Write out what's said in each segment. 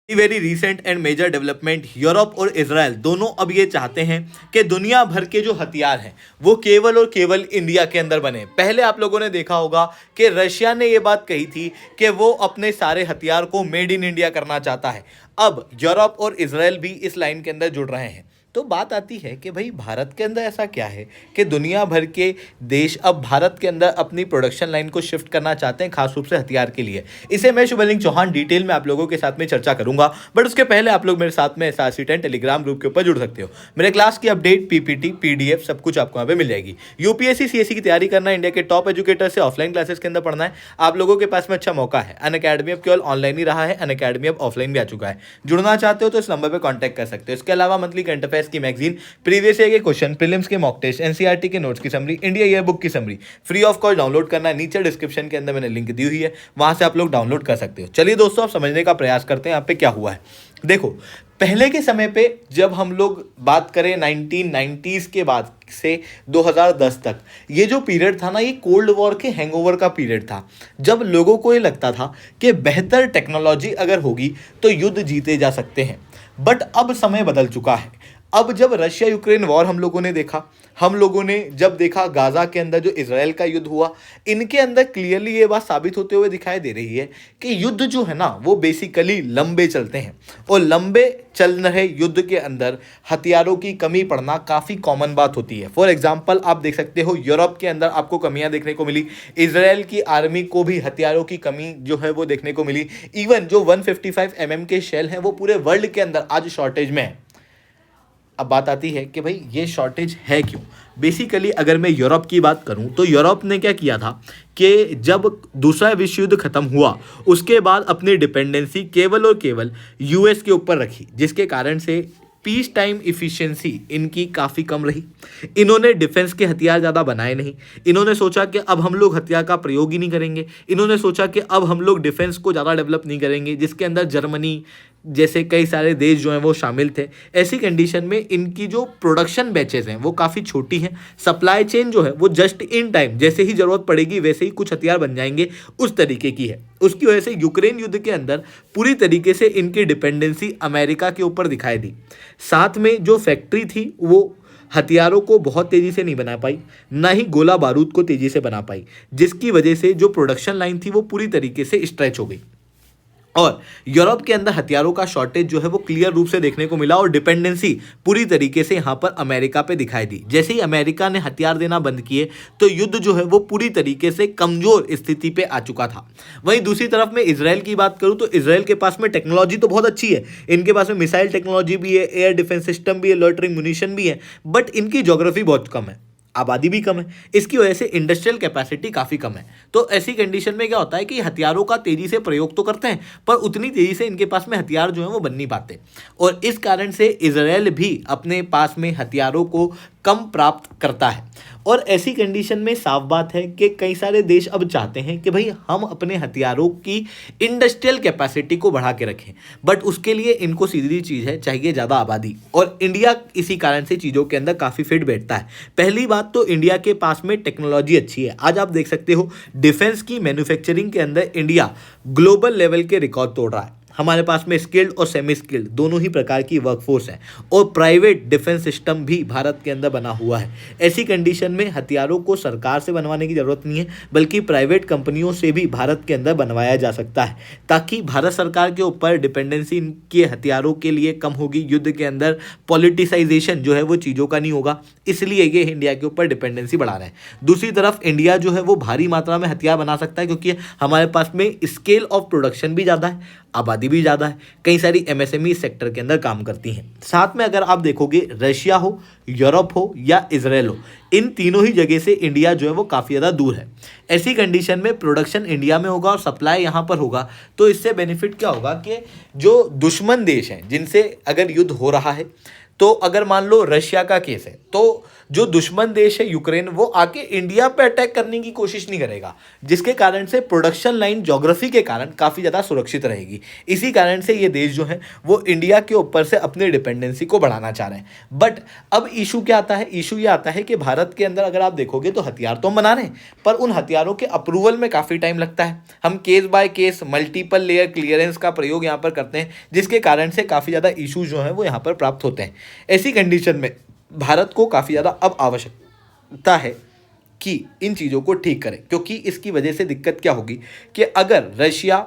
Very recent and major development, Europe और Israel दोनों अब ये चाहते हैं कि दुनिया भर के जो हथियार हैं वो केवल और केवल इंडिया के अंदर बने। पहले आप लोगों ने देखा होगा कि रशिया ने ये बात कही थी कि वो अपने सारे हथियार को मेड इन इंडिया करना चाहता है। अब यूरोप और इसराइल भी इस लाइन के अंदर जुड़ रहे हैं। तो बात आती है कि भाई भारत के अंदर ऐसा क्या है कि दुनिया भर के देश अब भारत के अंदर अपनी प्रोडक्शन लाइन को शिफ्ट करना चाहते हैं, खास रूप से हथियार के लिए। इसे मैं शुभलिंग चौहान डिटेल में आप लोगों के साथ में चर्चा करूंगा, बट उसके पहले आप लोग मेरे साथ में SRC10 टेलीग्राम ग्रुप के ऊपर जुड़ सकते हो। मेरे क्लास की अपडेट, PPT, PDF सब कुछ आपको यहाँ पे मिल जाएगी। UPSC CSE की तैयारी करना है, इंडिया के टॉप एजुकेटर से ऑफलाइन क्लासेस के अंदर पढ़ना है, आप लोगों के पास में अच्छा मौका है। अनअकैडमी अब केवल ऑनलाइन ही रहा है, अनअकैडमी अब ऑफलाइन भी आ चुका है। जुड़ना चाहते हो तो इस नंबर पर कॉन्टैक्ट कर सकते हो। इसके अलावा मंथली करंट अफेयर्स की मैगजीन, प्रीवियस ईयर के क्वेश्चन, प्रीलिम्स के मॉक टेस्ट, NCERT के नोट्स की समरी, इंडिया ईयर बुक की summary free of cost download करना है। नीचे डिस्क्रिप्शन के अंदर मैंने लिंक दी हुई है, वहां से आप लोग डाउनलोड कर सकते हो। चलिए दोस्तों, आप समझने का प्रयास करते हैं यहाँ पे क्या हुआ है। देखो, पहले के समय पे जब हम लोग बात करें 1990s के बाद से 2010 तक, ये जो पीरियड था ना, ये कोल्ड वॉर के हैंगओवर का पीरियड था, जब लोगों को ये लगता था कि बेहतर टेक्नोलॉजी अगर होगी तो युद्ध जीते जा सकते हैं। बट अब समय बदल चुका है। अब जब रशिया यूक्रेन वॉर हम लोगों ने देखा, हम लोगों ने जब देखा गाजा के अंदर जो इजराइल का युद्ध हुआ, इनके अंदर क्लियरली ये बात साबित होते हुए दिखाई दे रही है कि युद्ध जो है ना वो बेसिकली लंबे चलते हैं, और लंबे चल रहे युद्ध के अंदर हथियारों की कमी पड़ना काफ़ी कॉमन बात होती है। फॉर एग्जाम्पल आप देख सकते हो, यूरोप के अंदर आपको कमियां देखने को मिली, इसराइल की आर्मी को भी हथियारों की कमी जो है वो देखने को मिली। इवन जो 155 mm के शेल हैं वो पूरे वर्ल्ड के अंदर आज शॉर्टेज में है। अब बात आती है कि भाई ये शॉर्टेज है क्यों। बेसिकली अगर मैं यूरोप की बात करूं तो यूरोप ने क्या किया था कि जब दूसरा विश्व युद्ध खत्म हुआ उसके बाद अपनी डिपेंडेंसी केवल और केवल US के ऊपर रखी, जिसके कारण से पीस टाइम इफिशिएंसी इनकी काफ़ी कम रही। इन्होंने डिफेंस के हथियार ज़्यादा बनाए नहीं। इन्होंने सोचा कि अब हम लोग हथियार का प्रयोग ही नहीं करेंगे। इन्होंने सोचा कि अब हम लोग डिफेंस को ज़्यादा डेवलप नहीं करेंगे, जिसके अंदर जर्मनी जैसे कई सारे देश जो हैं वो शामिल थे। ऐसी कंडीशन में इनकी जो प्रोडक्शन बैचेस हैं वो काफ़ी छोटी हैं। सप्लाई चेन जो है वो जस्ट इन टाइम, जैसे ही ज़रूरत पड़ेगी वैसे ही कुछ हथियार बन जाएंगे, उस तरीके की है। उसकी वजह से यूक्रेन युद्ध के अंदर पूरी तरीके से इनकी डिपेंडेंसी अमेरिका के ऊपर दिखाई दी। साथ में जो फैक्ट्री थी वो हथियारों को बहुत तेज़ी से नहीं बना पाई, ना ही गोला बारूद को तेज़ी से बना पाई, जिसकी वजह से जो प्रोडक्शन लाइन थी वो पूरी तरीके से स्ट्रेच हो गई। और यूरोप के अंदर हथियारों का शॉर्टेज जो है वो क्लियर रूप से देखने को मिला, और डिपेंडेंसी पूरी तरीके से यहाँ पर अमेरिका पे दिखाई दी। जैसे ही अमेरिका ने हथियार देना बंद किए तो युद्ध जो है वो पूरी तरीके से कमज़ोर स्थिति पे आ चुका था। वहीं दूसरी तरफ में इसराइल की बात करूँ तो इसराइल के पास में टेक्नोलॉजी तो बहुत अच्छी है। इनके पास में मिसाइल टेक्नोलॉजी भी है, एयर डिफेंस सिस्टम भी है, लॉइटरिंग म्यूनिशन भी है, बट इनकी ज्योग्राफी बहुत कम है, आबादी भी कम है। इसकी वजह से इंडस्ट्रियल कैपेसिटी काफ़ी कम है। तो ऐसी कंडीशन में क्या होता है कि हथियारों का तेज़ी से प्रयोग तो करते हैं, पर उतनी तेज़ी से इनके पास में हथियार जो हैं वो बन नहीं पाते, और इस कारण से इजराइल भी अपने पास में हथियारों को कम प्राप्त करता है। और ऐसी कंडीशन में साफ बात है कि कई सारे देश अब चाहते हैं कि भाई हम अपने हथियारों की इंडस्ट्रियल कैपेसिटी को बढ़ा के रखें, बट उसके लिए इनको सीधी चीज़ है, चाहिए ज़्यादा आबादी, और इंडिया इसी कारण से चीज़ों के अंदर काफ़ी फिट बैठता है। पहली बात तो इंडिया के पास में टेक्नोलॉजी अच्छी है। आज आप देख सकते हो डिफेंस की मैन्युफैक्चरिंग के अंदर इंडिया ग्लोबल लेवल के रिकॉर्ड तोड़ रहा है। हमारे पास में स्किल्ड और सेमी स्किल्ड दोनों ही प्रकार की वर्कफोर्स है, और प्राइवेट डिफेंस सिस्टम भी भारत के अंदर बना हुआ है। ऐसी कंडीशन में हथियारों को सरकार से बनवाने की ज़रूरत नहीं है, बल्कि प्राइवेट कंपनियों से भी भारत के अंदर बनवाया जा सकता है, ताकि भारत सरकार के ऊपर डिपेंडेंसी इनके हथियारों के लिए कम होगी। युद्ध के अंदर पॉलिटिसाइजेशन जो है वो चीज़ों का नहीं होगा, इसलिए ये इंडिया के ऊपर डिपेंडेंसी बढ़ा रहे हैं। दूसरी तरफ इंडिया जो है वो भारी मात्रा में हथियार बना सकता है, क्योंकि हमारे पास में स्केल ऑफ प्रोडक्शन भी ज़्यादा है, आबादी भी ज़्यादा है, कई सारी MSME सेक्टर के अंदर काम करती हैं। साथ में अगर आप देखोगे, रशिया हो, यूरोप हो या इसराइल हो, इन तीनों ही जगह से इंडिया जो है वो काफ़ी ज़्यादा दूर है। ऐसी कंडीशन में प्रोडक्शन इंडिया में होगा और सप्लाई यहाँ पर होगा, तो इससे बेनिफिट क्या होगा कि जो दुश्मन देश हैं जिनसे अगर युद्ध हो रहा है तो अगर मान लो रशिया का केस है, तो जो दुश्मन देश है यूक्रेन, वो आके इंडिया पे अटैक करने की कोशिश नहीं करेगा, जिसके कारण से प्रोडक्शन लाइन ज्योग्राफी के कारण काफ़ी ज़्यादा सुरक्षित रहेगी। इसी कारण से ये देश जो है वो इंडिया के ऊपर से अपनी डिपेंडेंसी को बढ़ाना चाह रहे हैं। बट अब इशू क्या आता है? इशू ये आता है कि भारत के अंदर अगर आप देखोगे तो हथियार तो हम बना रहे हैं, पर उन हथियारों के अप्रूवल में काफ़ी टाइम लगता है। हम case by case multiple layer clearance का प्रयोग यहाँ पर करते हैं, जिसके कारण से काफ़ी ज़्यादा इशू जो है वो यहाँ पर प्राप्त होते हैं। ऐसी कंडीशन में भारत को काफ़ी ज़्यादा अब आवश्यकता है कि इन चीज़ों को ठीक करें, क्योंकि इसकी वजह से दिक्कत क्या होगी कि अगर रशिया,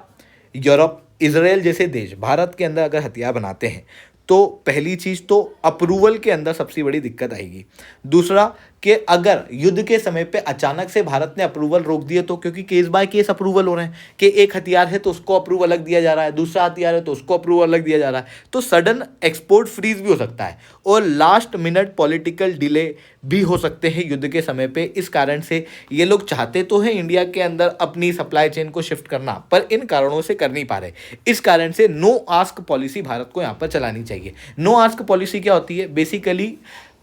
यूरोप, इजराइल जैसे देश भारत के अंदर अगर हथियार बनाते हैं, तो पहली चीज़ तो अप्रूवल के अंदर सबसे बड़ी दिक्कत आएगी। दूसरा कि अगर युद्ध के समय पे अचानक से भारत ने अप्रूवल रोक दिए, तो क्योंकि केस बाय केस अप्रूवल हो रहे हैं कि एक हथियार है तो उसको अप्रूवल अलग दिया जा रहा है, दूसरा हथियार है तो उसको अप्रूवल अलग दिया जा रहा है, तो सडन एक्सपोर्ट फ्रीज भी हो सकता है और लास्ट मिनट पॉलिटिकल डिले भी हो सकते हैं युद्ध के समय पे। इस कारण से ये लोग चाहते तो हैं इंडिया के अंदर अपनी सप्लाई चेन को शिफ्ट करना, पर इन कारणों से कर नहीं पा रहे। इस कारण से नो आस्क पॉलिसी भारत को यहाँ पर चलानी चाहिए। नो आस्क पॉलिसी क्या होती है? बेसिकली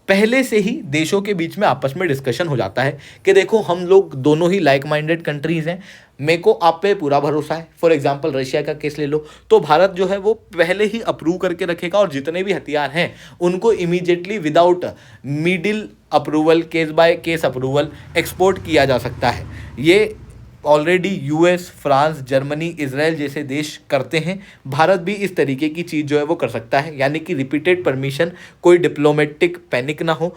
पहले से ही देशों के बीच में आपस में डिस्कशन हो जाता है कि देखो हम लोग दोनों ही लाइक माइंडेड कंट्रीज़ हैं, मेरे को आप पे पूरा भरोसा है। फॉर एग्जांपल रशिया का केस ले लो, तो भारत जो है वो पहले ही अप्रूव करके रखेगा और जितने भी हथियार हैं उनको immediately without middle approval, case by case approval export किया जा सकता है। ये already US, France, Germany, Israel जैसे देश करते हैं। भारत भी इस तरीके की चीज़ जो है वो कर सकता है, यानी कि रिपीटेड परमिशन, कोई डिप्लोमेटिक पैनिक ना हो,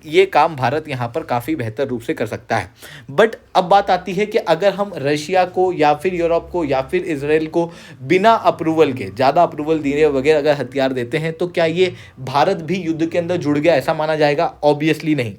ये काम भारत यहाँ पर काफ़ी बेहतर रूप से कर सकता है। बट अब बात आती है कि अगर हम रशिया को या फिर यूरोप को या फिर इजराइल को बिना अप्रूवल के, ज़्यादा अप्रूवल दिए वगैरह अगर हथियार देते हैं, तो क्या ये भारत भी युद्ध के अंदर जुड़ गया ऐसा माना जाएगा? ऑब्वियसली नहीं।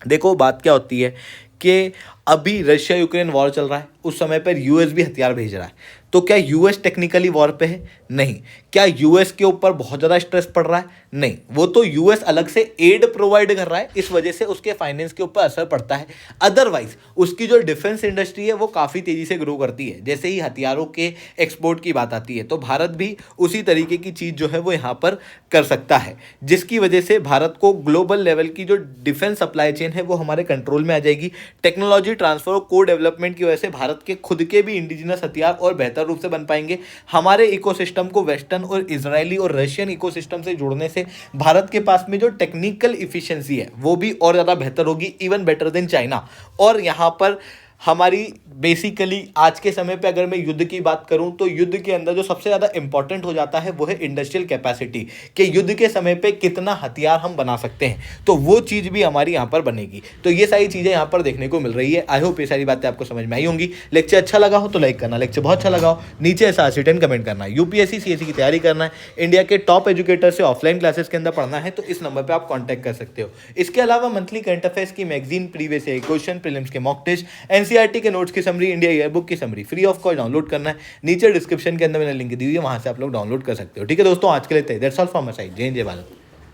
देखो बात क्या होती है कि अभी रशिया यूक्रेन वॉर चल रहा है, उस समय पर यूएस भी हथियार भेज रहा है, तो क्या यूएस टेक्निकली वॉर पे है? नहीं। क्या यूएस के ऊपर बहुत ज़्यादा स्ट्रेस पड़ रहा है? नहीं। वो तो यूएस अलग से एड प्रोवाइड कर रहा है, इस वजह से उसके फाइनेंस के ऊपर असर पड़ता है। अदरवाइज उसकी जो डिफेंस इंडस्ट्री है वो काफ़ी तेज़ी से ग्रो करती है। जैसे ही हथियारों के एक्सपोर्ट की बात आती है, तो भारत भी उसी तरीके की चीज़ जो है वो यहाँ पर कर सकता है, जिसकी वजह से भारत को ग्लोबल लेवल की जो डिफेंस सप्लाई चेन है वो हमारे कंट्रोल में आ जाएगी। टेक्नोलॉजी ट्रांसफर और को डेवलपमेंट की वजह से भारत के खुद के भी इंडिजिनस हथियार और बेहतर रूप से बन पाएंगे। हमारे इकोसिस्टम को वेस्टर्न और इजरायली और रशियन इकोसिस्टम से जोड़ने से भारत के पास में जो टेक्निकल इफिशिएंसी है वो भी और ज़्यादा बेहतर होगी, इवन बेटर देन चाइना। और यहाँ पर हमारी बेसिकली आज के समय पे अगर मैं युद्ध की बात करूं, तो युद्ध के अंदर जो सबसे ज़्यादा इंपॉर्टेंट हो जाता है वो है इंडस्ट्रियल कैपेसिटी, कि युद्ध के समय पे कितना हथियार हम बना सकते हैं, तो वो चीज़ भी हमारी यहाँ पर बनेगी। तो ये सारी चीज़ें यहाँ पर देखने को मिल रही है। आई होप ये सारी बातें आपको समझ में आई होंगी। लेक्चर अच्छा लगा हो तो लाइक करना, लेक्चर बहुत अच्छा लगा हो नीचे ऐसा सीटेन कमेंट करना। यूपीएससी सीएससी की तैयारी करना है, इंडिया के टॉप एजुकेटर से ऑफलाइन क्लासेस के अंदर पढ़ना है, तो इस नंबर पर आप कॉन्टैक्ट कर सकते हो। इसके अलावा मंथली करंट अफेयर्स की magazine, previous year question, prelims के मॉक टेस्ट, एनसीईआरटी के नोट्स की समरी, इंडिया ईयरबुक की summary free of cost download करना है। नीचे डिस्क्रिप्शन के अंदर मैंने लिंक दी हुई है, वहां से आप लोग डाउनलोड कर सकते हो। ठीक है दोस्तों, आज के लिए that's all from my side. जय हिंद, जय भारत।